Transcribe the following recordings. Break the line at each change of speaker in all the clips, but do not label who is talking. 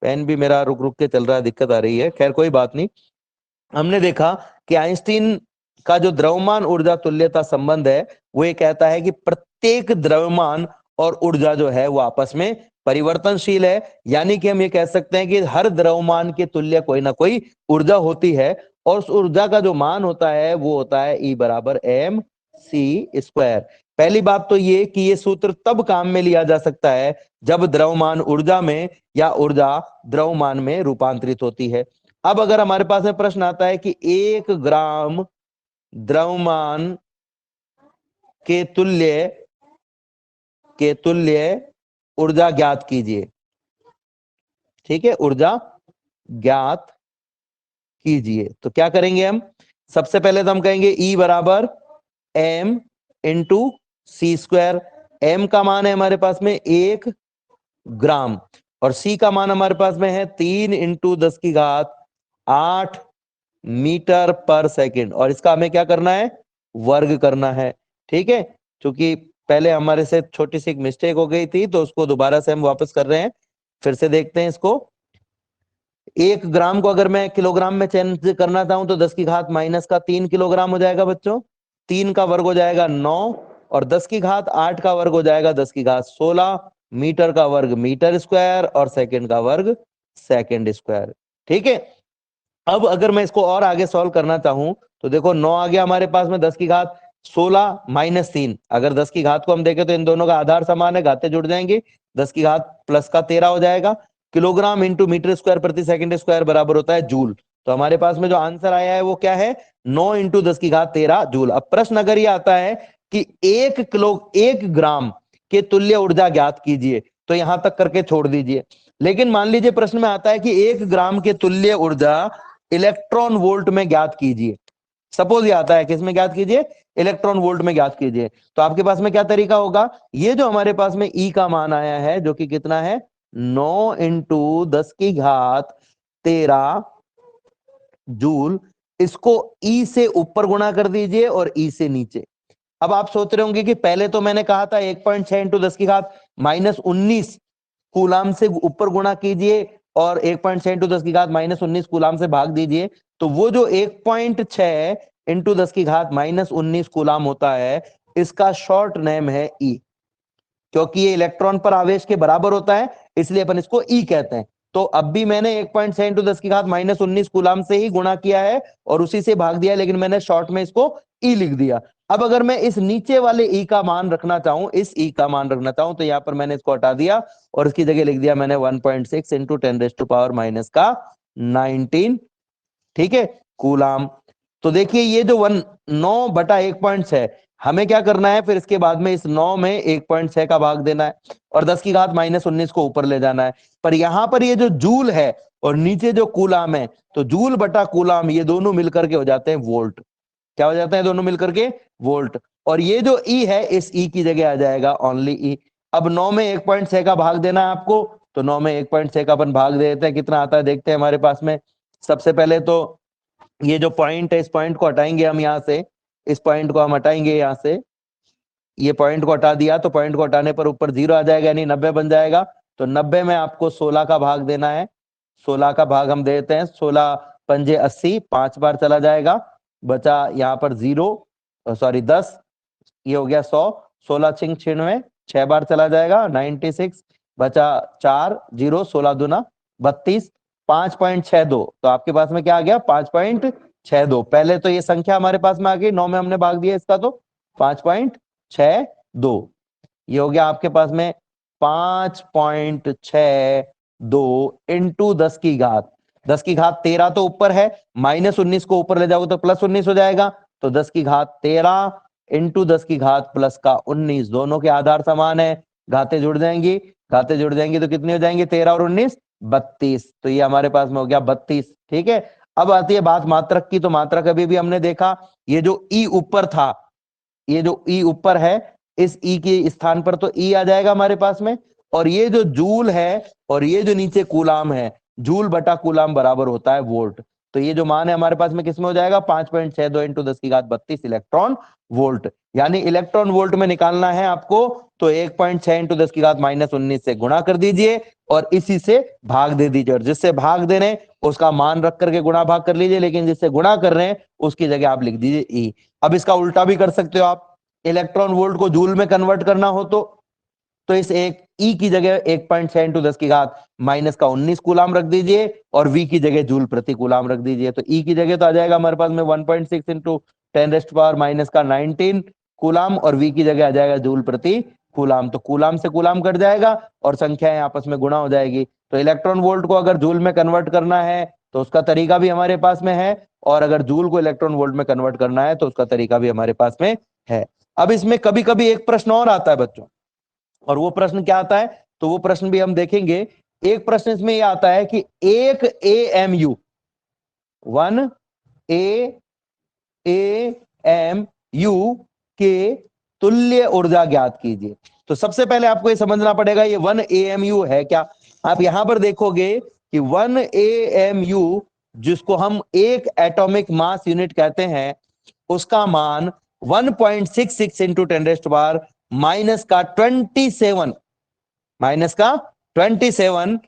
Pen भी मेरा रुक रुक के चल रहा है, दिक्कत आ रही है, खैर कोई बात नहीं। हमने देखा कि आइंस्टीन का जो द्रव्यमान ऊर्जा तुल्यता संबंध है वो ये कहता है कि प्रत्येक द्रव्यमान और ऊर्जा जो है वो आपस में परिवर्तनशील है, यानी कि हम ये कह सकते हैं कि हर द्रव्यमान के तुल्य कोई ना कोई ऊर्जा होती है, और उस ऊर्जा का जो मान होता है वो होता है E बराबर m c स्क्वायर। पहली बात तो ये कि ये सूत्र तब काम में लिया जा सकता है जब द्रव्यमान ऊर्जा में या ऊर्जा द्रव्यमान में रूपांतरित होती है। अब अगर हमारे पास में प्रश्न आता है कि 1 ग्राम द्रव्यमान के तुल्य ऊर्जा ज्ञात कीजिए, ठीक है, ऊर्जा ज्ञात कीजिए। तो क्या करेंगे हम, सबसे पहले तो हम कहेंगे E बराबर m इंटू सी स्क्वायर। m का मान है हमारे पास में 1 ग्राम और c का मान हमारे पास में है 3 इंटू 10 की घात 8 मीटर पर सेकंड, और इसका हमें क्या करना है, वर्ग करना है, ठीक है। क्योंकि पहले हमारे से छोटी सी एक मिस्टेक हो गई थी तो उसको दोबारा से हम वापस कर रहे हैं, फिर से देखते हैं इसको। 1 ग्राम को अगर मैं किलोग्राम में चेंज करना चाहूं तो 10 की घात माइनस का 3 किलोग्राम हो जाएगा बच्चों। 3 का वर्ग हो जाएगा 9 और 10 की घात 8 का वर्ग हो जाएगा 10 की घात 16। मीटर का वर्ग मीटर स्क्वायर और सेकंड का वर्ग सेकंड स्क्वायर, ठीक है। अब अगर मैं इसको और आगे सॉल्व करना चाहूं तो देखो 9 आ गया हमारे पास में, 10 की घात 16 माइनस 3, अगर 10 की घात को हम देखें तो इन दोनों का आधार समान है, घातें जुड़ जाएंगी, 10 की घात प्लस का 13 हो जाएगा। किलोग्राम इंटू मीटर स्क्वायर प्रति सेकंड स्क्वायर बराबर होता है जूल। तो हमारे पास में जो आंसर आया है वो क्या है, 9 इंटू 10 की घात 13 जूल। अब प्रश्न अगर ये आता है कि 1 ग्राम के तुल्य ऊर्जा ज्ञात कीजिए, तो यहां तक करके छोड़ दीजिए। लेकिन मान लीजिए प्रश्न में आता है कि 1 ग्राम के तुल्य ऊर्जा इलेक्ट्रॉन वोल्ट में ज्ञात कीजिए। सपोज ये आता है किसमें ज्ञात कीजिए, इलेक्ट्रॉन वोल्ट में ज्ञात कीजिए। तो आपके पास में क्या तरीका होगा, ये जो हमारे पास में E का मान आया है जो कि कितना है 9 इंटू 10 की घात 13 जूल, इसको E से ऊपर गुणा कर दीजिए और E से नीचे। अब आप सोच रहे होंगे कि पहले तो मैंने कहा था 1.6 इंटू 10 की घात माइनस 19 कूलाम से ऊपर गुणा कीजिए और 1.6 इंटू 10 की घात माइनस 19 कूलाम से भाग दीजिए। तो वो जो 1.6 इंटू 10 की घात माइनस 19 कूलाम होता है, इसका शॉर्ट नेम है E, क्योंकि ये इलेक्ट्रॉन पर आवेश के बराबर होता है इसलिए अपन इसको E कहते हैं। तो अब भी मैंने 1.6 इंटू 10 की घात माइनस 19 कूलाम से ही गुणा किया है और उसी से भाग दिया, लेकिन मैंने शॉर्ट में इसको E लिख दिया। अब अगर मैं इस नीचे वाले E का मान रखना चाहूं, इस E का मान रखना चाहूं, तो यहां पर मैंने इसको हटा दिया और इसकी जगह लिख दिया मैंने 1.6 इंटू 10⁻⁻⁹ ठीक है, कूलाम। तो देखिए ये जो 9 बटा 1.6, हमें क्या करना है फिर इसके बाद में इस 9 में 1.6 का भाग देना है और 10 की घात माइनस 19 को ऊपर ले जाना है। पर यहां पर ये जो जूल है और नीचे जो कूलाम है, तो जूल बटा कूलाम ये दोनों मिलकर के हो जाते हैं वोल्ट। क्या हो जाते हैं दोनों मिलकर के, वोल्ट। और ये जो E है इस E की जगह आ जाएगा ओनली E। अब 9 में 1.6 का भाग देना है आपको, तो 9 में 1.6 का अपन भाग दे देते हैं, कितना आता है देखते हैं हमारे पास में। सबसे पहले तो ये जो पॉइंट है इस पॉइंट को हटाएंगे हम यहाँ से, इस पॉइंट को हम हटाएंगे यहाँ से, ये पॉइंट को हटा दिया तो पॉइंट को हटाने पर ऊपर 0 आ जाएगा यानी 90 बन जाएगा। तो 90 में आपको 16 का भाग देना है, 16 का भाग हम देते हैं, 16 पंजे 80, 5 बार चला जाएगा, बचा यहाँ पर 10, ये हो गया 100, 16 छिंग 96, 6 बार चला जाएगा 96, बचा 4 0, 16 दूना 32, 5.62। तो आपके पास में क्या आ गया 5.62। पहले तो ये संख्या हमारे पास में आ गई, 9 में हमने भाग दिया इसका तो 5.62, ये हो गया आपके पास में 5.62 इंटू 10 की घात, 10 की घात 13 तो ऊपर है, माइनस 19 को ऊपर ले जाओगे तो प्लस 19 हो जाएगा। तो 10 की घात 13 इंटू 10 की घात प्लस का 19, दोनों के आधार समान है, घातें जुड़ जाएंगी, घातें जुड़ जाएंगी तो कितनी हो जाएंगी 13 और 19 32। तो ये हमारे पास में हो गया 32, ठीक है। अब आती है बात मात्रक की, तो मात्रक अभी भी हमने देखा, ये जो E ऊपर था, ये जो E ऊपर है, इस E के स्थान पर तो E आ जाएगा हमारे पास में, और ये जो जूल है और ये जो नीचे कूलाम है, जूल बटा कूलाम बराबर होता है वोल्ट। तो ये जो मान है हमारे पास में किसमें हो जाएगा 5.62 इंटू 10 की घात 32 इलेक्ट्रॉन वोल्ट। यानी इलेक्ट्रॉन वोल्ट में निकालना है आपको तो 1.6 इंटू 10 की घात -19 से गुणा कर दीजिए और इसी से भाग दे दीजिए, और जिससे भाग दे रहे हैं उसका मान रख करके गुणा भाग कर लीजिए, लेकिन जिससे गुणा कर रहे हैं उसकी जगह आप लिख दीजिए ई। अब इसका उल्टा भी कर सकते हो आप, इलेक्ट्रॉन वोल्ट को जूल में कन्वर्ट करना हो तो इस एक ई की जगह 1.6 इंटू 10 की घात -19 कूलाम रख दीजिए और वी की जगह जूल प्रति कूलाम रख दीजिए। तो ई की जगह तो आ जाएगा हमारे पास में 1.6 इंटू 10⁻⁻⁻19 कूलाम और वी की जगह आ जाएगा जूल प्रति कूलाम। तो कूलाम से कूलाम कट जाएगा और संख्याएं आपस में गुणा हो जाएगी। तो इलेक्ट्रॉन वोल्ट को अगर जूल में कन्वर्ट करना है तो उसका तरीका भी हमारे पास में है, और अगर जूल को इलेक्ट्रॉन वोल्ट में कन्वर्ट करना है तो उसका तरीका भी हमारे पास में है। अब इसमें कभी कभी एक प्रश्न और आता है बच्चों, और वो प्रश्न क्या आता है तो वो प्रश्न भी हम देखेंगे। एक प्रश्न इसमें ये आता है कि एक AMU 1 AMU के तुल्य ऊर्जा ज्ञात कीजिए। तो सबसे पहले आपको ये समझना पड़ेगा ये 1 AMU है क्या। आप यहां पर देखोगे कि 1 AMU जिसको हम एक एटॉमिक मास यूनिट कहते हैं उसका मान 1.66 इंटू 10⁻27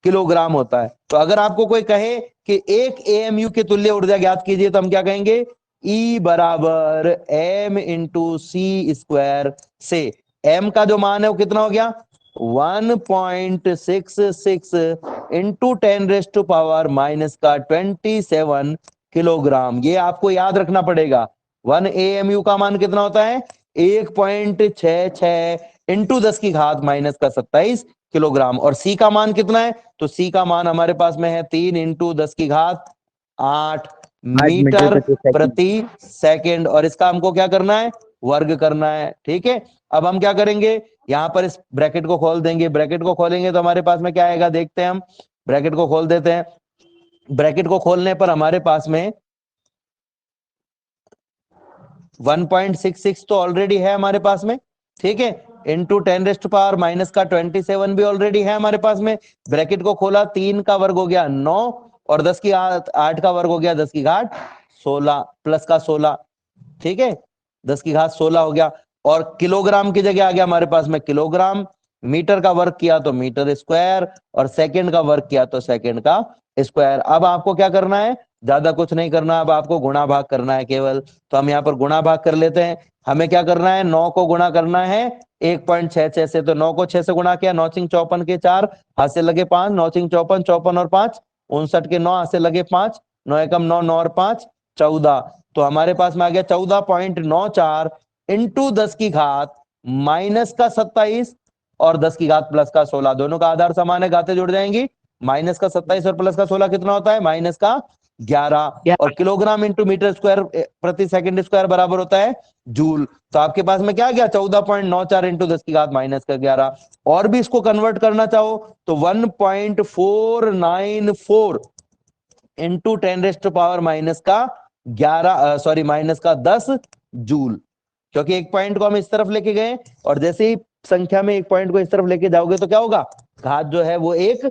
किलोग्राम होता है। तो अगर आपको कोई कहे कि एक AMU के तुल्य ऊर्जा ज्ञात कीजिए तो हम क्या कहेंगे E बराबर m इंटू सी स्क्वायर से m का जो मान है वो कितना हो गया 1.66 इंटू 10⁻⁻27 किलोग्राम। ये आपको याद रखना पड़ेगा। 1 AMU का मान कितना होता है 1.66 इंटू 10 की घात -27 किलोग्राम। और C का मान कितना है तो C का मान हमारे पास में है 3 इंटू 10 की घात 8 मीटर प्रति सेकंड, और इसका हमको क्या करना है वर्ग करना है। ठीक है, अब हम क्या करेंगे यहां पर इस ब्रैकेट को खोल देंगे, ब्रैकेट को खोलेंगे तो हमारे पास में क्या आएगा देखते हैं हम। ब्रैकेट को खोल देते हैं, ब्रैकेट को खोलने पर हमारे पास में 1.66 तो ऑलरेडी है हमारे पास में, ठीक है, इंटू 10⁻⁻27 भी ऑलरेडी है हमारे पास में। ब्रैकेट को खोला 3 का वर्ग हो गया 9 और 10 की घात 8 का वर्ग हो गया 10 की घात 16 प्लस का 16, ठीक है 10 की घात 16 हो गया। और किलोग्राम की जगह आ गया हमारे पास में किलोग्राम, मीटर का वर्ग किया तो मीटर स्क्वायर और सेकंड का वर्ग किया तो सेकंड का स्क्वायर। अब आपको क्या करना है ज्यादा कुछ नहीं करना, अब आपको गुणा भाग करना है केवल। तो हम यहाँ पर गुणा भाग कर लेते हैं। हमें क्या करना है 9 को गुणा करना है 1.66 से, तो 9 को 6 से गुणा किया 9 × 5 = 54 के 4 हाथ से लगे 5, 9 × 54 54 और 5 59 के 9 हाथ से लगे 5, 9 एकम 9 9 और 5 14। तो हमारे पास में आ गया 14.94 इंटू 10 की घात -27 और 10 की घात प्लस का 16, दोनों का आधार समान है घातें जुड़ जाएंगी। -27 और प्लस का 16 कितना होता है -11, और किलोग्राम इंटू मीटर स्क्वायर प्रति सेकंड स्क्वायर बराबर होता है जूल। तो आपके पास में क्या गया 14.94 इंटू 10 की घात -11। और भी इसको कन्वर्ट करना चाहो तो 1.494 इंटू 10⁻⁻10 जूल, क्योंकि एक पॉइंट को हम इस तरफ लेके गए और जैसे ही संख्या में एक पॉइंट को इस तरफ लेके जाओगे तो क्या होगा घात जो है वो एक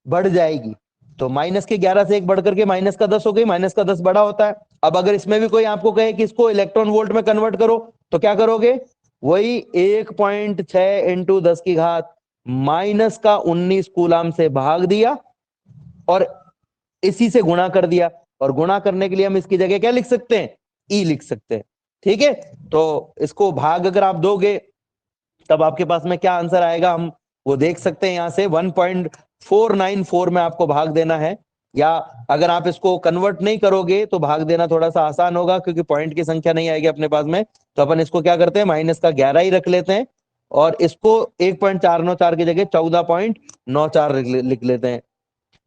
बढ़ जाएगी। तो -11 से एक बढ़ करके -10 हो गई, -10 बड़ा होता है। अब अगर इसमें भी कोई आपको कहे कि इसको इलेक्ट्रॉन वोल्ट में कन्वर्ट करो तो क्या करोगे वही 1.6 इंटू 10 की घात -19 कूलाम से भाग दिया और इसी से गुणा कर दिया, और गुणा करने के लिए हम इसकी जगह क्या लिख सकते हैं ई लिख सकते हैं। ठीक है, तो इसको भाग अगर आप दोगे तब आपके पास में क्या आंसर आएगा हम वो देख सकते हैं। यहां से 1.494 में आपको भाग देना है, या अगर आप इसको कन्वर्ट नहीं करोगे तो भाग देना थोड़ा सा आसान होगा क्योंकि पॉइंट की संख्या नहीं आएगी अपने पास में। तो अपन इसको क्या करते हैं -11 ही रख लेते हैं और इसको 1.494 की जगह 14.94 लिख लेते हैं।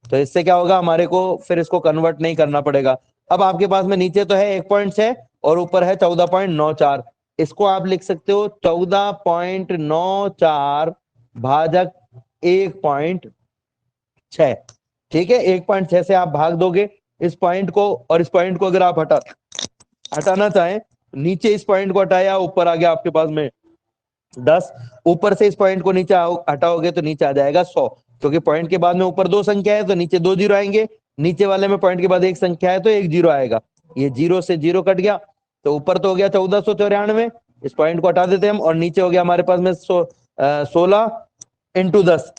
तो इससे क्या होगा हमारे को फिर इसको कन्वर्ट नहीं करना पड़ेगा। अब आपके पास में नीचे तो है 1.6 और ऊपर है 14.94, इसको आप लिख सकते हो 14.94 भाजक 1.6। ठीक है, 1.6 से आप भाग दोगे इस पॉइंट को, और इस पॉइंट को अगर आप हटाना चाहें नीचे इस पॉइंट को हटाया ऊपर आ गया आपके पास में 10, ऊपर से इस पॉइंट को नीचे हटाओगे तो नीचे आ जाएगा 100, क्योंकि पॉइंट के बाद में ऊपर 2 संख्या है तो नीचे 2 जीरो आएंगे, नीचे वाले में पॉइंट के बाद एक संख्या है तो एक जीरो आएगा, ये जीरो से जीरो कट गया, तो ऊपर तो हो गया 1494, इस पॉइंट को हटा देते हैं हम, और नीचे हो गया हमारे पास में 16 इंटू 10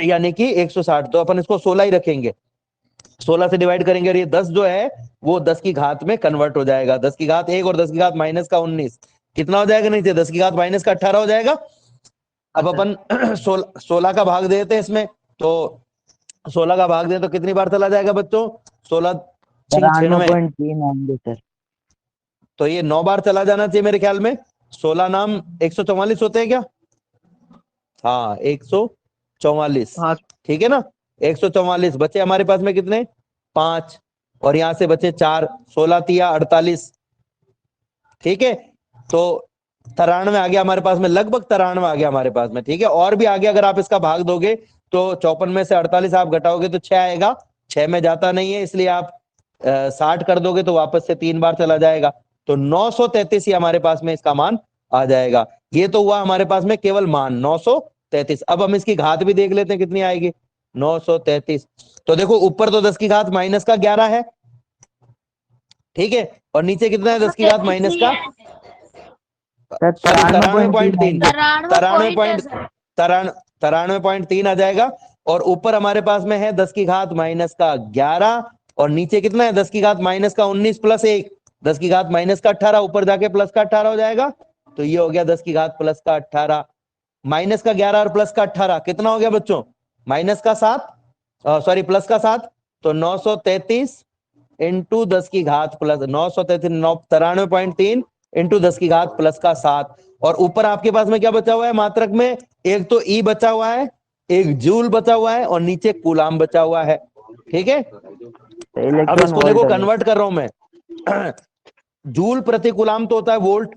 यानी कि 160, तो अपन इसको 16 ही रखेंगे, 16 से डिवाइड करेंगे और ये 10 जो है वो 10 की घात में कन्वर्ट हो जाएगा, 10 की घात 1 और 10 की घात माइनस का 19 कितना हो जाएगा, नीचे 10 की घात माइनस का 18 हो जाएगा। अब अपन 16 का भाग देते हैं इसमें, तो 16 का भाग दें तो कितनी बार चला जाएगा बच्चों, 16
93.3 आएंगे सर।
तो ये 9 बार चला जाना चाहिए मेरे ख्याल में। 16 नाम 144 होते हैं क्या, हाँ 144,
हाँ
ठीक है ना, 144 बचे हमारे पास में कितने, 5, और यहां से बचे 4, 16 तिया 48, ठीक है, तो 93 आ गया हमारे पास में, लगभग 93 आ गया हमारे पास में, ठीक है, और भी आगे अगर आप इसका भाग दोगे तो 54 में से 48 आप घटाओगे तो 6 आएगा, 6 में जाता नहीं है, इसलिए आप 60 कर दोगे तो वापस से 3 बार चला जाएगा, तो 933 ही हमारे पास में इसका मान आ जाएगा। ये तो हुआ हमारे पास में केवल मान 933। अब हम इसकी घात भी देख लेते हैं कितनी आएगी, 933, तो देखो ऊपर तो 10 की घात माइनस का 11 है, ठीक है, और नीचे कितना है 10 की घात माइनस का, सॉरी 93.3, 93.3 आ जाएगा, और ऊपर हमारे पास में है 10 की घात माइनस का 11, और नीचे कितना है 10 की घात माइनस का 19 प्लस 1, 10 की घात माइनस का 18, ऊपर जाके प्लस का 18 हो जाएगा, तो ये हो गया 10 की घात प्लस का 18, माइनस का 11 और प्लस का 18 कितना हो गया बच्चों, माइनस का 7, सॉरी प्लस का 7, तो 933 इंटू 10 की घात प्लस 933, 93.3 इंटू 10 की घात प्लस का 7, और ऊपर आपके पास में क्या बचा हुआ है मात्रक में, एक तो ई बचा हुआ है, एक जूल बचा हुआ है, और नीचे कूलाम बचा हुआ है, ठीक है। अब इसको देखो कन्वर्ट कर रहा हूं मैं जूल प्रति कूलाम तो होता है वोल्ट,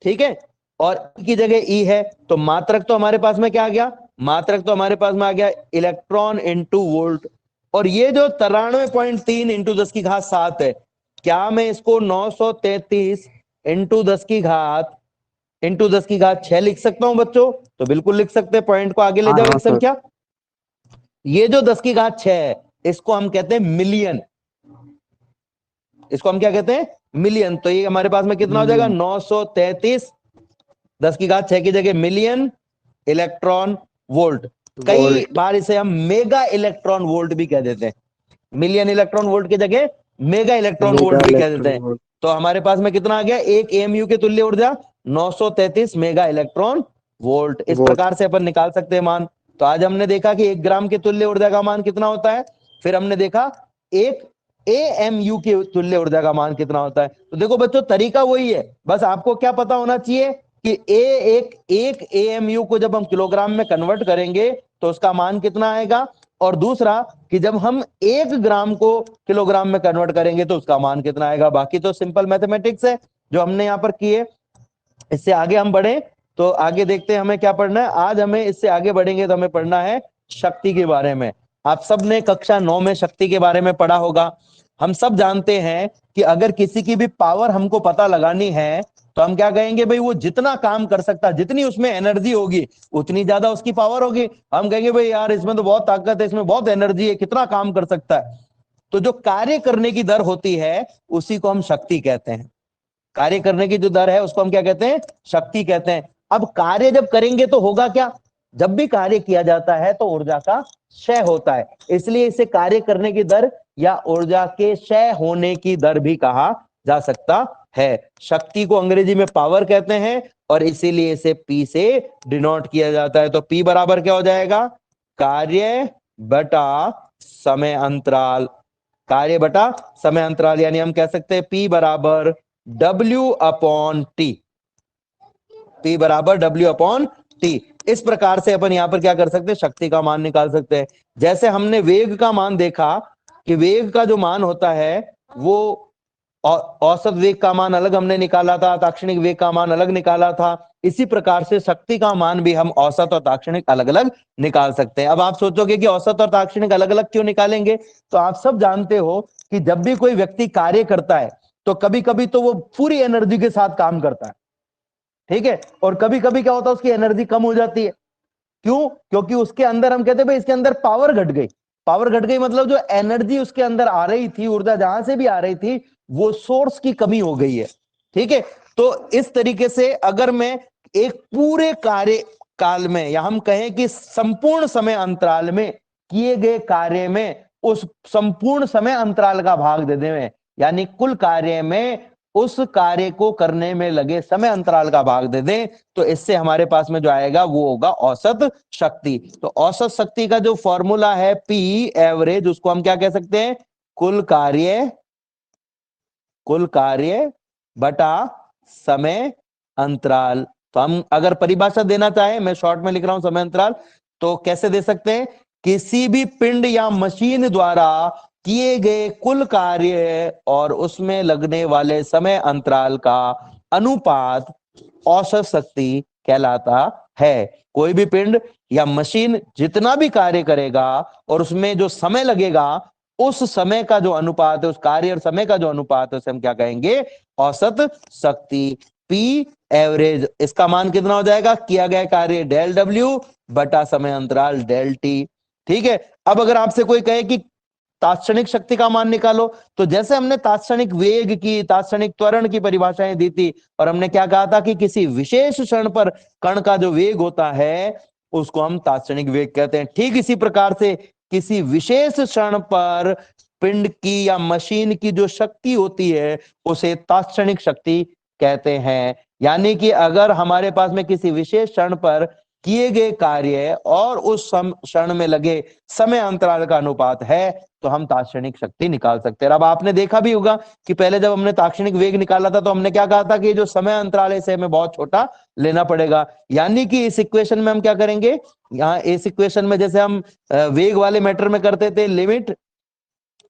ठीक है, और की जगह ई है, तो मात्रक तो हमारे पास में क्या आ गया, मात्रक तो हमारे पास में आ गया इलेक्ट्रॉन इंटू वोल्ट, और ये जो 93.3 इंटू 10 की घात 7 है, क्या मैं इसको 933 इंटू 10 की घात 6 लिख सकता हूं बच्चों, तो बिल्कुल लिख सकते हैं, पॉइंट को आगे ले जाओ एक संख्या, ये जो 10 की घात 6 है इसको हम कहते हैं मिलियन, इसको हम क्या कहते हैं, मिलियन, तो ये हमारे पास में कितना हो जाएगा 933, 10 की घात 6 की जगह मिलियन इलेक्ट्रॉन वोल्ट, कई बार इसे हम मेगा इलेक्ट्रॉन वोल्ट भी कह देते हैं, मिलियन इलेक्ट्रॉन वोल्ट की जगह मेगा इलेक्ट्रॉन वोल्ट भी कह देते हैं, तो हमारे पास में कितना आ गया, एक एएमयू के तुल्य ऊर्जा 933 मेगा इलेक्ट्रॉन वोल्ट, इस प्रकार से अपन निकाल सकते हैं मान। तो आज हमने देखा कि 1 ग्राम के तुल्य ऊर्जा का मान कितना होता है, फिर हमने देखा एक एएमयू के तुल्य ऊर्जा का मान कितना होता है। तो देखो बच्चों तरीका वही है, बस आपको क्या पता होना चाहिए कि एक एएमयू को जब हम किलोग्राम में कन्वर्ट करेंगे तो उसका मान कितना आएगा, और दूसरा कि जब हम 1 ग्राम को किलोग्राम में कन्वर्ट करेंगे तो उसका मान कितना आएगा। बाकी तो सिंपल मैथमेटिक्स है जो हमने यहाँ पर किए। इससे आगे हम बढ़े तो आगे देखते हैं हमें क्या पढ़ना है। आज हमें इससे आगे बढ़ेंगे तो हमें पढ़ना है शक्ति के बारे में। आप सब ने कक्षा 9 में शक्ति के बारे में पढ़ा होगा। हम सब जानते हैं कि अगर किसी की भी पावर हमको पता लगानी है तो हम क्या कहेंगे, भाई वो जितना काम कर सकता है, जितनी उसमें एनर्जी होगी उतनी ज्यादा उसकी पावर होगी। हम कहेंगे भाई यार इसमें तो बहुत ताकत है, इसमें बहुत एनर्जी है, कितना काम कर सकता है। तो जो कार्य करने की दर होती है उसी को हम शक्ति कहते हैं। कार्य करने की जो दर है उसको हम क्या कहते हैं, शक्ति कहते हैं। अब कार्य जब करेंगे तो होगा क्या, जब भी कार्य किया जाता है तो ऊर्जा का क्षय होता है, इसलिए इसे कार्य करने की दर या ऊर्जा के क्षय होने की दर भी कहा जा सकता है। शक्ति को अंग्रेजी में पावर कहते हैं और इसीलिए इसे P से डिनोट किया जाता है। तो P बराबर क्या हो जाएगा, कार्य बटा समय अंतराल, कार्य बटा समय अंतराल, यानी हम कह सकते हैं P बराबर W अपॉन टी, P बराबर W अपॉन टी। इस प्रकार से अपन यहां पर क्या कर सकते हैं, शक्ति का मान निकाल सकते हैं। जैसे हमने वेग का मान देखा कि वेग का जो मान होता है वो औसत वेग का मान अलग हमने निकाला था, ताक्षणिक वेग का मान अलग निकाला था। इसी प्रकार से शक्ति का मान भी हम औसत और ताक्षणिक अलग अलग निकाल सकते हैं। अब आप सोचोगे कि औसत और ताक्षणिक अलग अलग क्यों निकालेंगे, तो आप सब जानते हो कि जब भी कोई व्यक्ति कार्य करता है तो कभी कभी तो वो पूरी एनर्जी के साथ काम करता है, ठीक है, और कभी कभी क्या होता है उसकी एनर्जी कम हो जाती है। क्यों, क्योंकि उसके अंदर हम कहते हैं भाई इसके अंदर पावर घट गई, पावर घट गई मतलब जो एनर्जी उसके अंदर आ रही थी, ऊर्जा जहां से भी आ रही थी, वो सोर्स की कमी हो गई है। ठीक है, तो इस तरीके से अगर मैं एक पूरे कार्य काल में, या हम कहें कि संपूर्ण समय अंतराल में किए गए कार्य में उस संपूर्ण समय अंतराल का भाग दे दें, यानी कुल कार्य में उस कार्य को करने में लगे समय अंतराल का भाग दे दें, तो इससे हमारे पास में जो आएगा वो होगा औसत शक्ति। तो औसत शक्ति का जो फॉर्मूला है पी एवरेज, उसको हम क्या कह सकते हैं, कुल कार्य बटा समय अंतराल। तो हम अगर परिभाषा देना चाहें, मैं शॉर्ट में लिख रहा हूं समय अंतराल, तो कैसे दे सकते हैं, किसी भी पिंड या मशीन द्वारा किए गए कुल कार्य और उसमें लगने वाले समय अंतराल का अनुपात औसत शक्ति कहलाता है। कोई भी पिंड या मशीन जितना भी कार्य करेगा और उसमें जो समय लगेगा, उस समय का जो अनुपात है, उस कार्य और समय का जो अनुपात है, उसे हम क्या कहेंगे, औसत शक्ति। पी एवरेज, इसका मान कितना हो जाएगा, किया गया कार्य डेल डब्ल्यू बटा समय अंतराल डेल टी। ठीक है, अब अगर आपसे कोई कहे कि तात्क्षणिक शक्ति का मान निकालो, तो जैसे हमने तात्क्षणिक वेग की, तात्क्षणिक त्वरण की परिभाषाएं दी थी, और हमने क्या कहा था कि किसी विशेष क्षण पर कण का जो वेग होता है उसको हम तात्क्षणिक वेग कहते हैं। ठीक इसी प्रकार से किसी विशेष क्षण पर पिंड की या मशीन की जो शक्ति होती है उसे तात्क्षणिक शक्ति कहते हैं। यानी कि अगर हमारे पास में किसी विशेष क्षण पर किए गए कार्य और उस क्षण में लगे समय अंतराल का अनुपात है, तो हम तात्क्षणिक शक्ति निकाल सकते हैं। अब आपने देखा भी होगा कि पहले जब हमने तात्क्षणिक वेग निकाला था तो हमने क्या कहा था कि जो समय अंतराल है इसे हमें बहुत छोटा लेना पड़ेगा। यानी कि इस इक्वेशन में हम क्या करेंगे, यहाँ इस इक्वेशन में जैसे हम वेग वाले मैटर में करते थे, limit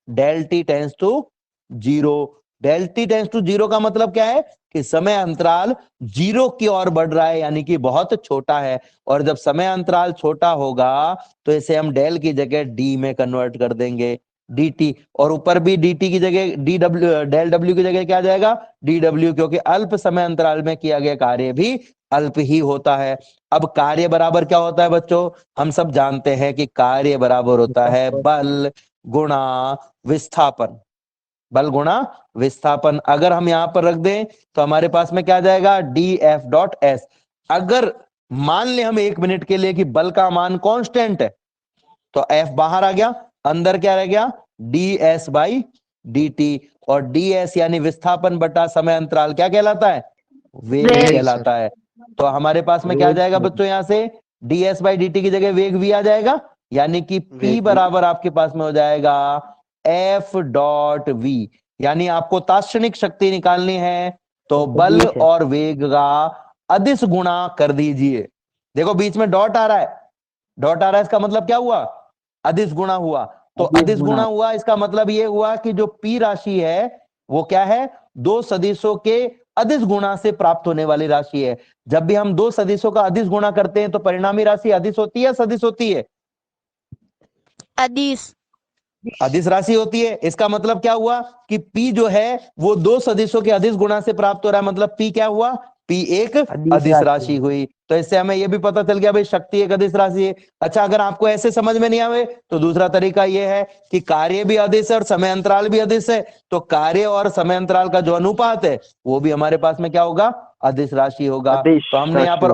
del t tends to zero. Del t tends to zero का मतलब क्या है कि समय अंतराल जीरो की ओर बढ़ रहा है, यानी कि बहुत छोटा है। और जब समय अंतराल छोटा होगा तो इसे हम डेल की जगह डी में कन्वर्ट कर देंगे, डी टी। और ऊपर भी डी टी की जगह डी डब्ल्यू, डेल डब्ल्यू की जगह क्या आ जाएगा, डी डब्ल्यू, क्योंकि अल्प समय अंतराल में किया गया कार्य भी अल्प ही होता है। अब कार्य बराबर क्या होता है बच्चों, हम सब जानते हैं कि कार्य बराबर होता है बल गुणा विस्थापन। बल गुणा विस्थापन अगर हम यहां पर रख दें तो हमारे पास में क्या आ जाएगा, डी एफ डॉट एस। अगर मान ले हम 1 मिनट के लिए कि बल का मान कांस्टेंट है, तो एफ बाहर आ गया, अंदर क्या रह गया, D S by D T. और डी एस यानी विस्थापन बटा समय अंतराल क्या कहलाता है, वेग कहलाता है। तो हमारे पास में क्या आ जाएगा बच्चों, यहां से D S by D T की जगह वेग भी आ जाएगा, यानी कि P बराबर आपके पास में हो जाएगा एफ डॉट वी। यानी आपको तात्क्षणिक शक्ति निकालनी है तो बल और वेग का अदिश गुणा कर दीजिए। देखो बीच में डॉट आ रहा है, डॉट आ रहा है, इसका मतलब क्या हुआ, अदिश गुणा हुआ। तो अदिश गुणा हुआ, इसका मतलब ये हुआ कि जो P राशि है वो क्या है, दो सदिशों के अदिश गुणा से प्राप्त होने वाली राशि है। जब भी हम दो सदिशों का अदिश गुणा करते हैं तो परिणामी राशि अदिश होती है, सदिश होती है,
अदिश
अदिश राशि होती है। इसका मतलब क्या हुआ कि P जो है वो दो सदिशों के अदिश गुणा से प्राप्त हो रहा है, मतलब P क्या हुआ, P एक अदिश राशि हुई। तो इससे हमें यह भी पता चल गया भाई शक्ति एक अदिश राशि है। अच्छा, अगर आपको ऐसे समझ में नहीं आवे तो दूसरा तरीका यह है कि कार्य भी अदिश है और समय अंतराल भी अदिश है, तो कार्य और समय अंतराल का जो अनुपात है वो भी हमारे पास में क्या होगा, अदिश राशि होगा। तो हमने यहाँ पर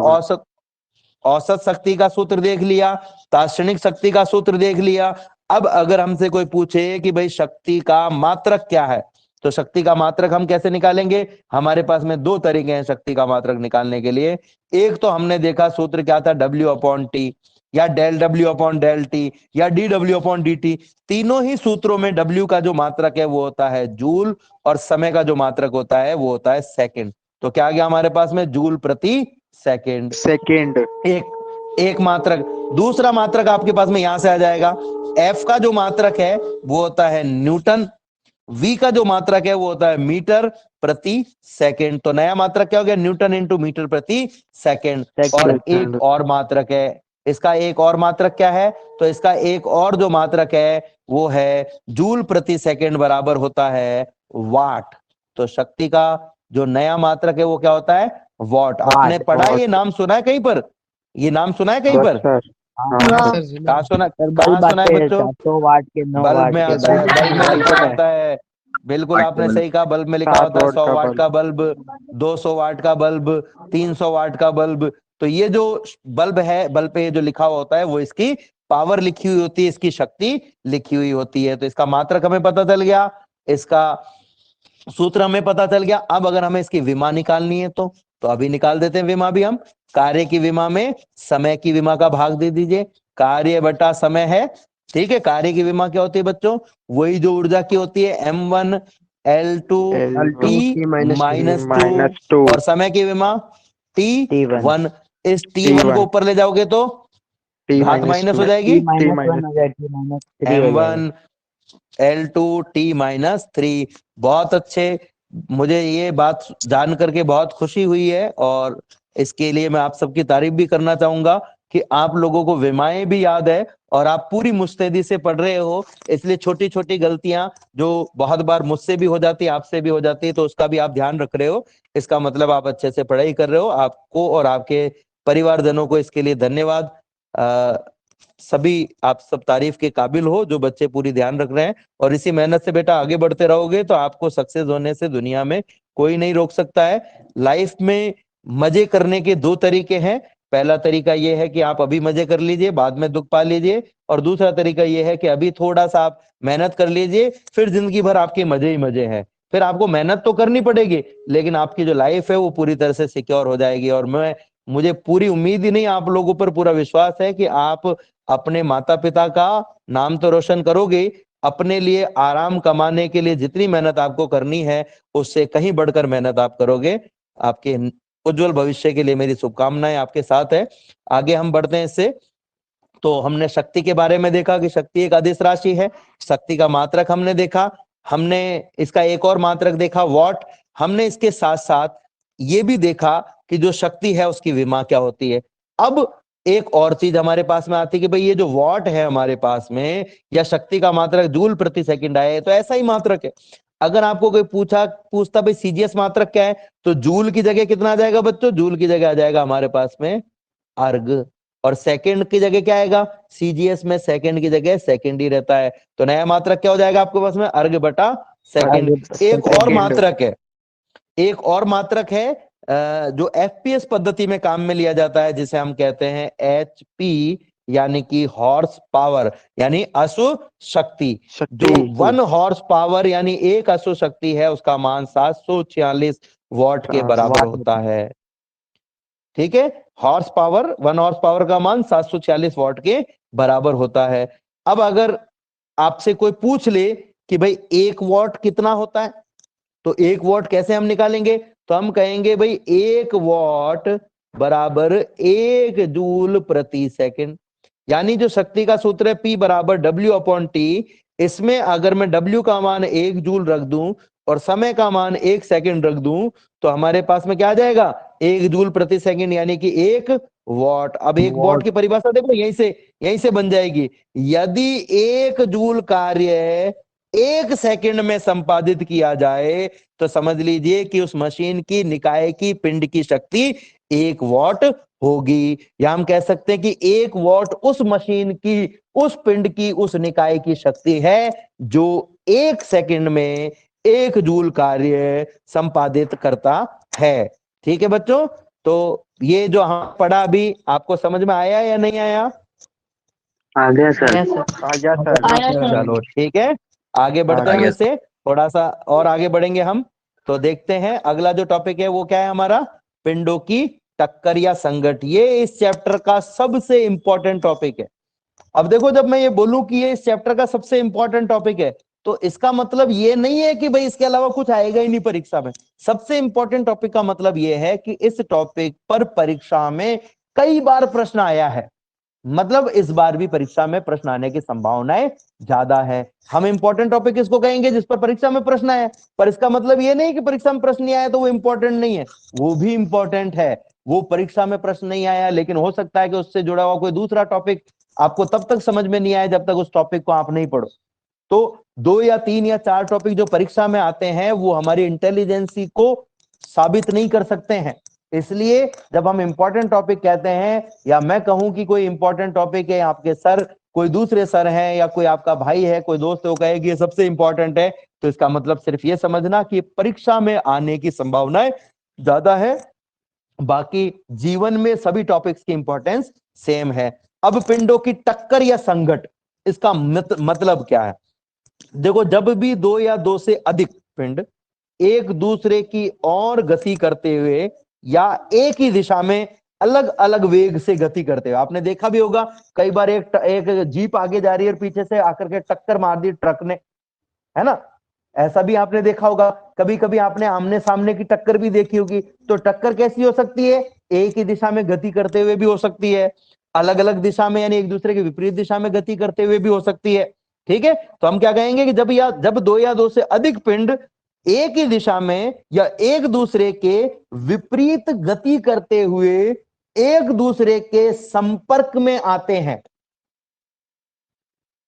औसत शक्ति का सूत्र देख लिया, तात्क्षणिक शक्ति का सूत्र देख लिया। अब अगर हमसे कोई पूछे कि भाई शक्ति का मात्रक क्या है, तो शक्ति का मात्रक हम कैसे निकालेंगे, हमारे पास में दो तरीके हैं शक्ति का मात्रक निकालने के लिए। एक तो हमने देखा सूत्र क्या था, डब्ल्यू अपॉन टी, या del W upon del T, या D W upon D T. तीनों ही सूत्रों में डब्ल्यू का जो मात्रक है वो होता है जूल, और समय का जो मात्रक होता है वो होता है सेकंड। तो क्या आ गया हमारे पास में, जूल प्रति सेकंड। एक मात्रक। दूसरा मात्रक आपके पास में यहां से आ जाएगा, एफ का जो मात्रक है वो होता है न्यूटन, वी का जो मात्रक है वो होता है मीटर प्रति सेकंड। तो नया मात्रक क्या हो गया, न्यूटन इंटू मीटर प्रति सेकंड। और एक और मात्रक है, इसका एक और मात्रक क्या है, तो इसका एक और जो मात्रक है वो है जूल प्रति सेकंड बराबर होता है वाट। तो शक्ति का जो नया मात्रक है वो क्या होता है, वॉट। आपने पढ़ा है, ये नाम सुना है कहीं पर, ये नाम सुना है कहीं पर,
हाँ
कहाँ सुना,
सर,
कहाँ
बल्ब
सुना है
आते हैं
बच्चों?
400 वाट के, 9
बल्ब
वाट
में
के
आता है, बल्ब में लिखा
बल्ब है।
होता है। बिल्कुल आपने सही कहा, बल्ब में लिखा होता है 100 वाट का बल्ब, 200 वाट का बल्ब, 300 वाट का बल्ब। तो ये जो बल्ब है, बल्ब पे जो लिखा हुआ होता है वो इसकी पावर लिखी हुई होती है, इसकी शक्ति लिखी हुई होती है। तो इसका मात्रक हमें पता चल गया, इसका सूत्र हमें पता चल गया। अब अगर हमें इसकी विमा निकालनी है तो अभी निकाल देते हैं विमा भी हम। कार्य की विमा में समय की विमा का भाग दे दीजिए, कार्य बटा समय है। ठीक है, कार्य की विमा क्या होती है बच्चों? वही जो ऊर्जा की होती है M1 L2 T minus two, और समय की विमा T1। इस T1 को ऊपर ले जाओगे तो घात माइनस हो जाएगी,
T-1 हो जाएगा, T-3 हो जाएगा।
M1 L2 T minus 3। बहुत अच्छे, मुझे ये बात जान करके बहुत खुशी हुई है, और इसके लिए मैं आप सबकी तारीफ भी करना चाहूंगा कि आप लोगों को विमाएं भी याद है और आप पूरी मुस्तैदी से पढ़ रहे हो। इसलिए छोटी छोटी गलतियां जो बहुत बार मुझसे भी हो जाती है, आपसे भी हो जाती है, तो उसका भी आप ध्यान रख रहे हो। इसका मतलब आप अच्छे से पढ़ाई कर रहे हो। आपको और आपके परिवारजनों को इसके लिए धन्यवाद। सभी आप सब तारीफ के काबिल हो, जो बच्चे पूरी ध्यान रख रहे हैं। और इसी मेहनत से बेटा आगे बढ़ते रहोगे तो आपको सक्सेस होने से दुनिया में कोई नहीं रोक सकता है। लाइफ में मजे करने के दो तरीके हैं। पहला तरीका ये है कि आप अभी मजे कर लीजिए, बाद में दुख पा लीजिए। और दूसरा तरीका ये है कि अभी थोड़ा सा आप मेहनत कर लीजिए, फिर जिंदगी भर आपके मजे ही मजे हैं। फिर आपको मेहनत तो करनी पड़ेगी, लेकिन आपकी जो लाइफ है वो पूरी तरह से सिक्योर हो जाएगी। और मुझे पूरी उम्मीद ही नहीं, आप लोगों पर पूरा विश्वास है कि आप अपने माता पिता का नाम तो रोशन करोगे, अपने लिए आराम कमाने के लिए जितनी मेहनत आपको करनी है उससे कहीं बढ़कर मेहनत आप करोगे। आपके उज्जवल भविष्य के लिए मेरी शुभकामनाएं आपके साथ है। आगे हम बढ़ते हैं इससे। तो हमने शक्ति के बारे में देखा कि शक्ति एक अदिश राशि है, शक्ति का मात्रक हमने देखा, हमने इसका एक और मात्रक देखा वॉट। हमने इसके साथ साथ ये भी देखा कि जो शक्ति है उसकी विमा क्या होती है। अब एक और चीज हमारे पास में आती है कि भाई ये जो वॉट है हमारे पास में, या शक्ति का मात्रक जूल प्रति सेकंड आए, तो ऐसा ही मात्रक है। अगर आपको कोई पूछता भाई सीजीएस मात्रक क्या है, तो जूल की जगह कितना आ जाएगा बच्चों? जूल की जगह आ जाएगा हमारे पास में अर्ग। और सेकंड की जगह क्या आएगा? सीजीएस में सेकंड की जगह सेकंड ही रहता है। तो नया मात्रक क्या हो जाएगा आपके पास में? अर्ग बटा सेकंड। एक और मात्रक है, एक और मात्रक है जो एफपीएस पद्धति में काम में लिया जाता है, जिसे हम कहते हैं एचपी, यानी कि हॉर्स पावर, यानी अश्व शक्ति। जो 1 हॉर्स पावर यानी एक अश्व शक्ति है, उसका मान 746 वॉट के बराबर होता है। ठीक है, हॉर्स पावर, 1 हॉर्स पावर का मान 746 वॉट के बराबर होता है। अब अगर आपसे कोई पूछ ले कि भाई 1 वॉट कितना होता है, तो 1 वॉट कैसे हम निकालेंगे? तो हम कहेंगे भाई 1 वॉट बराबर 1 जूल प्रति सेकंड। यानी जो शक्ति का सूत्र है P बराबर W/T, इसमें अगर मैं W का मान 1 जूल रख दूं और समय का मान 1 सेकंड रख दूं, तो हमारे पास में क्या आ जाएगा? 1 जूल प्रति सेकंड, यानी कि 1 वॉट। अब 1 वॉट की परिभाषा देखो, यहीं से बन जाएगी। यदि 1 जूल कार्य 1 सेकंड में संपादित किया जाए, तो समझ लीजिए कि उस मशीन की, निकाय की, पिंड की शक्ति 1 वॉट होगी। या हम कह सकते हैं कि 1 वॉट उस मशीन की, उस पिंड की, उस निकाय की शक्ति है जो 1 सेकंड में 1 जूल कार्य संपादित करता है। ठीक है बच्चों, तो ये जो हम पढ़ा अभी आपको समझ में आया या नहीं आया?
आ गया सर।
चलो ठीक है, आगे बढ़ते हैं हम इससे, थोड़ा सा और आगे बढ़ेंगे हम। तो देखते हैं अगला जो टॉपिक है वो क्या है हमारा? पिंडों की टक्कर या संघट। ये इस चैप्टर का सबसे इंपॉर्टेंट टॉपिक है। अब देखो, जब मैं ये बोलूं कि ये इस चैप्टर का सबसे इंपॉर्टेंट टॉपिक है, तो इसका मतलब ये नहीं है कि भाई इसके अलावा कुछ आएगा ही नहीं परीक्षा में। सबसे इंपॉर्टेंट टॉपिक का मतलब ये है कि इस टॉपिक पर परीक्षा में कई बार प्रश्न आया है। मतलब इस बार भी परीक्षा में प्रश्न आने की संभावनाएं ज्यादा है। हम इंपॉर्टेंट टॉपिक किसको कहेंगे? जिस पर परीक्षा में प्रश्न आया। पर इसका मतलब ये नहीं कि परीक्षा में प्रश्न नहीं आया तो वो इंपॉर्टेंट नहीं है, वो भी इंपॉर्टेंट है। वो परीक्षा में प्रश्न नहीं आया, लेकिन हो सकता है कि उससे जुड़ा हुआ कोई दूसरा टॉपिक आपको तब तक समझ में नहीं आया जब तक उस टॉपिक को आप नहीं पढ़ो। तो 2 या 3 या 4 टॉपिक जो परीक्षा में आते हैं वो हमारी इंटेलिजेंसी को साबित नहीं कर सकते हैं। इसलिए जब हम इंपॉर्टेंट टॉपिक कहते हैं, या मैं कहूं कि कोई इंपॉर्टेंट टॉपिक है, आपके सर कोई दूसरे सर हैं, या कोई आपका भाई है, कोई दोस्त है, वो कहे कि ये सबसे इंपॉर्टेंट है, तो इसका मतलब सिर्फ ये समझना कि परीक्षा में आने की संभावनाएं ज्यादा है। बाकी जीवन में सभी टॉपिक्स की इंपॉर्टेंस सेम है। अब पिंडों की टक्कर या संघट, इसका मतलब क्या है? देखो, जब भी दो या दो से अधिक पिंड एक दूसरे की ओर गति करते हुए या एक ही दिशा में अलग अलग वेग से गति करते हुए, आपने देखा भी होगा कई बार एक जीप आगे जा रही है और पीछे से आकर के टक्कर मार दी ट्रक ने, है ना? ऐसा भी आपने देखा होगा। कभी कभी आपने आमने सामने की टक्कर भी देखी होगी। तो टक्कर कैसी हो सकती है? एक ही दिशा में गति करते हुए भी हो सकती है, अलग अलग दिशा में यानी एक दूसरे के विपरीत दिशा में गति करते हुए भी हो सकती है। ठीक है, तो हम क्या कहेंगे कि जब दो या दो से अधिक पिंड एक ही दिशा में या एक दूसरे के विपरीत गति करते हुए एक दूसरे के संपर्क में आते हैं,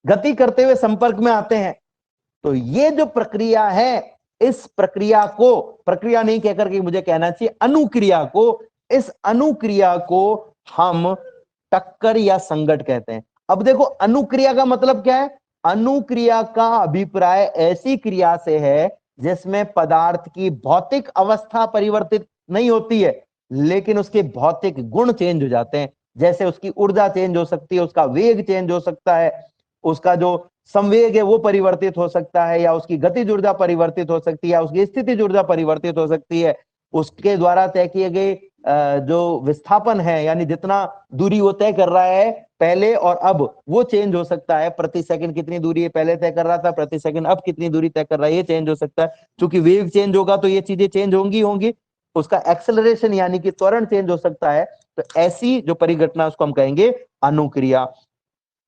गति करते हुए संपर्क में आते हैं, तो ये जो प्रक्रिया है, इस प्रक्रिया को, प्रक्रिया नहीं कहकर के मुझे कहना चाहिए, अनुक्रिया को, इस अनुक्रिया को हम टक्कर या संघट कहते हैं। अब देखो, अनुक्रिया का मतलब क्या है? अनुक्रिया का अभिप्राय ऐसी क्रिया से है जिसमें पदार्थ की भौतिक अवस्था परिवर्तित नहीं होती है, लेकिन उसके भौतिक गुण चेंज हो जाते हैं। जैसे उसकी ऊर्जा चेंज हो सकती है, उसका वेग चेंज हो सकता है, उसका जो संवेग है वो परिवर्तित हो सकता है, या उसकी गतिज ऊर्जा परिवर्तित हो सकती है, या उसकी स्थितिज ऊर्जा परिवर्तित हो सकती है। उसके द्वारा तय किए गए जो विस्थापन है, यानी जितना दूरी वो तय कर रहा है पहले और अब, वो चेंज हो सकता है। प्रति सेकंड कितनी दूरी है पहले तय कर रहा था, प्रति सेकंड अब कितनी दूरी तय कर रहा है, ये चेंज हो सकता है। क्योंकि वेग चेंज होगा तो ये चीजें चेंज होंगी। उसका एक्सेलरेशन यानी कि त्वरण चेंज हो सकता है। तो ऐसी जो परिघटना, उसको हम कहेंगे अनुक्रिया।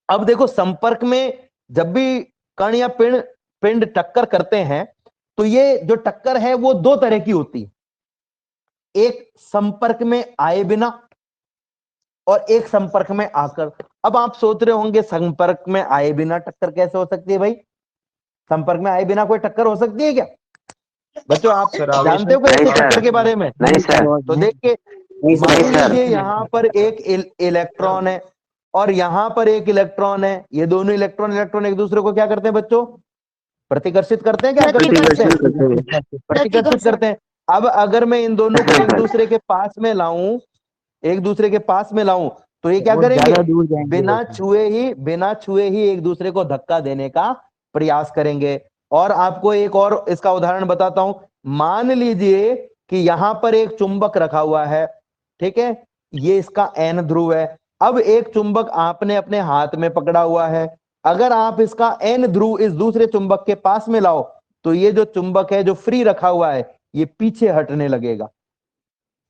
अब देखो, संपर्क में जब भी कण या पिंड टक्कर करते हैं, तो ये जो टक्कर है वो दो तरह की होती है। एक संपर्क में आए बिना और एक संपर्क में आकर। अब आप सोच रहे होंगे संपर्क में आए बिना टक्कर कैसे हो सकती है भाई? संपर्क में आए बिना कोई टक्कर हो सकती है क्या? बच्चों, आप जानते हो क्या टक्कर के बारे में?
नहीं सर।
तो देखिए, मान लीजिए यहाँ पर एक इलेक्ट्रॉन है और यहाँ पर एक इलेक्ट्रॉन है। ये दोनों इलेक्ट्रॉन एक दूसरे को क्या करते हैं बच्चों? प्रतिकर्षित करते हैं। क्या प्रतिकर्षित करते हैं। अब अगर मैं इन दोनों को एक दूसरे के पास में लाऊं, तो ये क्या करेंगे? बिना छुए ही एक दूसरे को धक्का देने का प्रयास करेंगे। और आपको एक और इसका उदाहरण बताता हूं। मान लीजिए कि यहां पर एक चुंबक रखा हुआ है, ठीक है, ये इसका N ध्रुव है। अब एक चुंबक आपने अपने हाथ में पकड़ा हुआ है। अगर आप इसका N ध्रुव इस दूसरे चुंबक के पास में लाओ, तो ये जो चुंबक है जो फ्री रखा हुआ है, ये पीछे हटने लगेगा,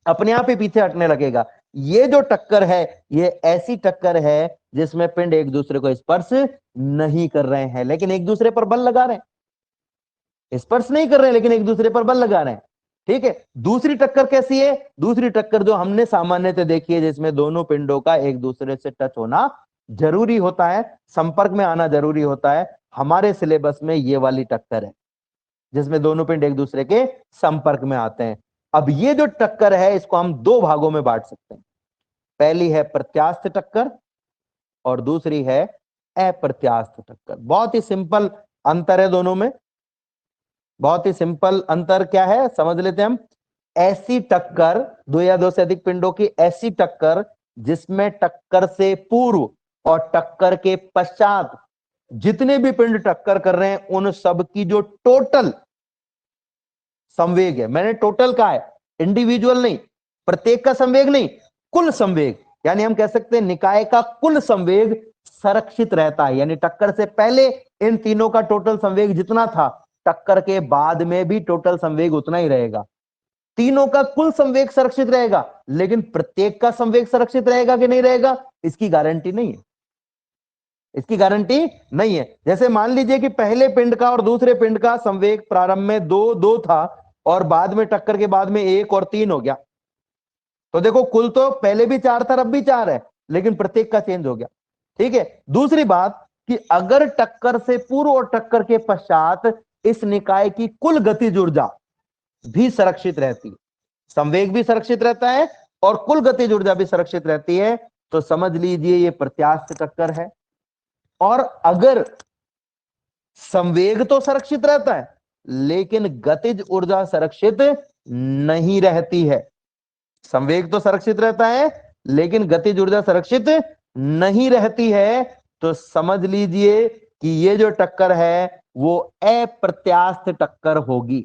अपने आप ही पीछे हटने लगेगा। ये जो टक्कर है, ये ऐसी टक्कर है जिसमें पिंड एक दूसरे को स्पर्श नहीं कर रहे हैं, लेकिन एक दूसरे पर बल लगा रहे हैं। स्पर्श नहीं कर रहे हैं, लेकिन एक दूसरे पर बल लगा रहे हैं। ठीक है। दूसरी टक्कर कैसी है? दूसरी टक्कर जो हमने सामान्यतः देखी है, जिसमें दोनों पिंडों का एक दूसरे से टच होना जरूरी होता है, संपर्क में आना जरूरी होता है। हमारे सिलेबस में ये वाली टक्कर है जिसमें दोनों पिंड एक दूसरे के संपर्क में आते हैं। अब ये जो टक्कर है, इसको हम दो भागों में बांट सकते हैं। पहली है प्रत्यास्थ टक्कर और दूसरी है अप्रत्यास्थ टक्कर। बहुत ही सिंपल अंतर है दोनों में। बहुत ही सिंपल अंतर क्या है, समझ लेते हैं हम। ऐसी टक्कर, दो या दो से अधिक पिंडों की ऐसी टक्कर जिसमें टक्कर से पूर्व और टक्कर के पश्चात जितने भी पिंड टक्कर कर रहे हैं, उन सब की जो टोटल संवेग है, मैंने टोटल कहा है, इंडिविजुअल नहीं, प्रत्येक का संवेग नहीं, कुल संवेग, यानी हम कह सकते हैं निकाय का कुल संवेग संरक्षित रहता है। यानी टक्कर से पहले इन तीनों का टोटल संवेग जितना था, टक्कर के बाद में भी टोटल संवेग उतना ही रहेगा। तीनों का कुल संवेग सुरक्षित रहेगा, लेकिन प्रत्येक का संवेग सुरक्षित रहेगा कि नहीं रहेगा, इसकी गारंटी नहीं है। इसकी गारंटी नहीं है। जैसे मान लीजिए कि पहले पिंड का और दूसरे पिंड का संवेग प्रारंभ में 2-2 था और बाद में टक्कर के बाद में 1 और 3 हो गया, तो देखो कुल तो पहले भी 4 था, अब भी 4 है, लेकिन प्रत्येक का चेंज हो गया। ठीक है। दूसरी बात कि अगर टक्कर से पूर्व और टक्कर के पश्चात इस निकाय की कुल गतिज ऊर्जा भी सुरक्षित रहती, संवेग भी संरक्षित रहता है और कुल गतिज ऊर्जा भी संरक्षित रहती है, तो समझ लीजिए ये प्रत्यास्थ टक्कर है। और अगर संवेग तो संरक्षित रहता है लेकिन गतिज ऊर्जा संरक्षित नहीं रहती है, संवेग तो संरक्षित रहता है लेकिन गतिज ऊर्जा संरक्षित नहीं रहती है, तो समझ लीजिए कि ये जो टक्कर है वो अप्रत्यास्थ टक्कर होगी।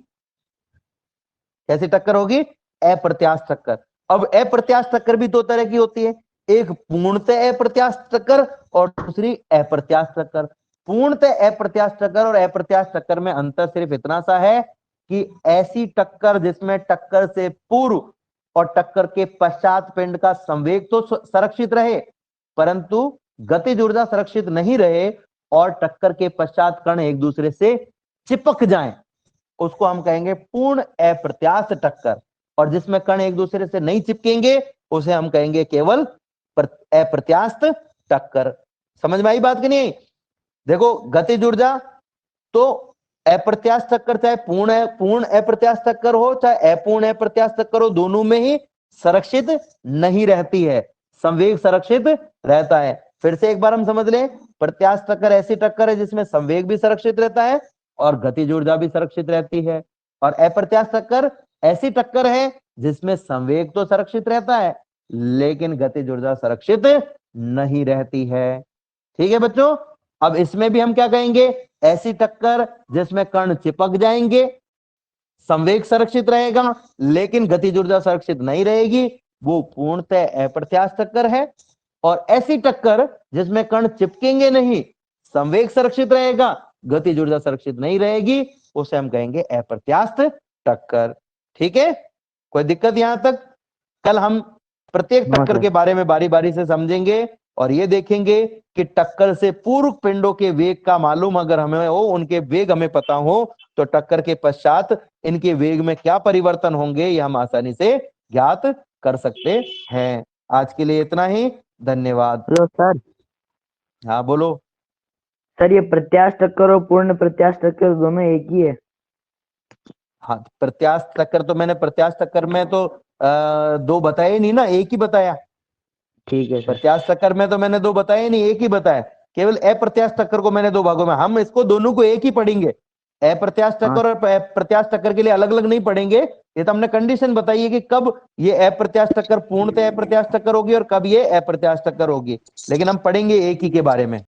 कैसी टक्कर होगी? अप्रत्यास्थ टक्कर। अब अप्रत्यास्थ टक्कर भी दो तरह की होती है, एक पूर्णतः अप्रत्यास्थ टक्कर और दूसरी अप्रत्यास्थ टक्कर। पूर्णतः अप्रत्यास्थ टक्कर और अप्रत्यास्थ टक्कर में अंतर सिर्फ इतना सा है कि ऐसी टक्कर जिसमें टक्कर से पूर्व और टक्कर के पश्चात पिंड का संवेग तो संरक्षित रहे परंतु गतिज ऊर्जा सुरक्षित नहीं रहे और टक्कर के पश्चात कण एक दूसरे से चिपक जाएं, उसको हम कहेंगे पूर्ण अप्रत्यास्थ टक्कर। और जिसमें कण एक दूसरे से नहीं चिपकेंगे उसे हम कहेंगे केवल अप्रत्यास्थ टक्कर। समझ में आई बात कि नहीं? देखो, गतिज ऊर्जा तो अप्रत्यास्थ टक्कर चाहे पूर्ण अप्रत्यास्थ टक्कर हो चाहे अपूर्ण अप्रत्यास्थ टक्कर हो, दोनों में ही संरक्षित नहीं रहती है, संवेग संरक्षित रहता है। फिर से एक बार हम समझ लें, प्रत्यास्थ टक्कर ऐसी टक्कर है जिसमें संवेग भी संरक्षित रहता है और गतिज ऊर्जा भी संरक्षित रहती है, और अप्रत्यास्थ टक्कर ऐसी टक्कर है जिसमें संवेग तो संरक्षित रहता है लेकिन गतिज ऊर्जा संरक्षित नहीं रहती है। ठीक है बच्चों, अब इसमें भी हम क्या कहेंगे? ऐसी टक्कर जिसमें कण चिपक जाएंगे, संवेग संरक्षित रहेगा लेकिन गतिज ऊर्जा संरक्षित नहीं रहेगी, वो पूर्णतः अप्रत्यास्थ टक्कर है। और ऐसी टक्कर जिसमें कण चिपकेंगे नहीं, संवेग संरक्षित रहेगा, गतिज ऊर्जा संरक्षित नहीं रहेगी, उसे हम कहेंगे अप्रत्यास्थ टक्कर। ठीक है, कोई दिक्कत यहां तक? कल हम प्रत्येक टक्कर के बारे में बारी बारी से समझेंगे और ये देखेंगे कि टक्कर से पूर्व पिंडों के वेग का मालूम अगर हमें हो, उनके वेग हमें पता हो, तो टक्कर के पश्चात इनके वेग में क्या परिवर्तन होंगे ये हम आसानी से ज्ञात कर सकते हैं। आज के लिए इतना ही, धन्यवाद।
Hello sir.
हाँ बोलो।
सर ये प्रत्यास्थ टक्कर और पूर्ण प्रत्यास्थ टक्कर दोनों एक ही है?
हाँ, प्रत्यास्थ टक्कर तो मैंने प्रत्यास्थ टक्कर में तो दो बताए नहीं ना, एक ही बताया।
ठीक है सर।
प्रत्यास्थ टक्कर में तो मैंने दो बताए नहीं, एक ही बताया। केवल अप्रत्यास्थ टक्कर को मैंने दो भागों में, हम इसको दोनों को एक ही पढ़ेंगे। अप्रत्यास्थ टक्कर और प्रत्यास्थ टक्कर के लिए अलग अलग नहीं पढ़ेंगे। ये तो हमने कंडीशन बताई है कि कब ये अप्रत्यास्थ टक्कर पूर्णतः अप्रत्यास्थ टक्कर होगी और कब ये अप्रत्यास्थ टक्कर होगी, लेकिन हम पढ़ेंगे एक ही के बारे में।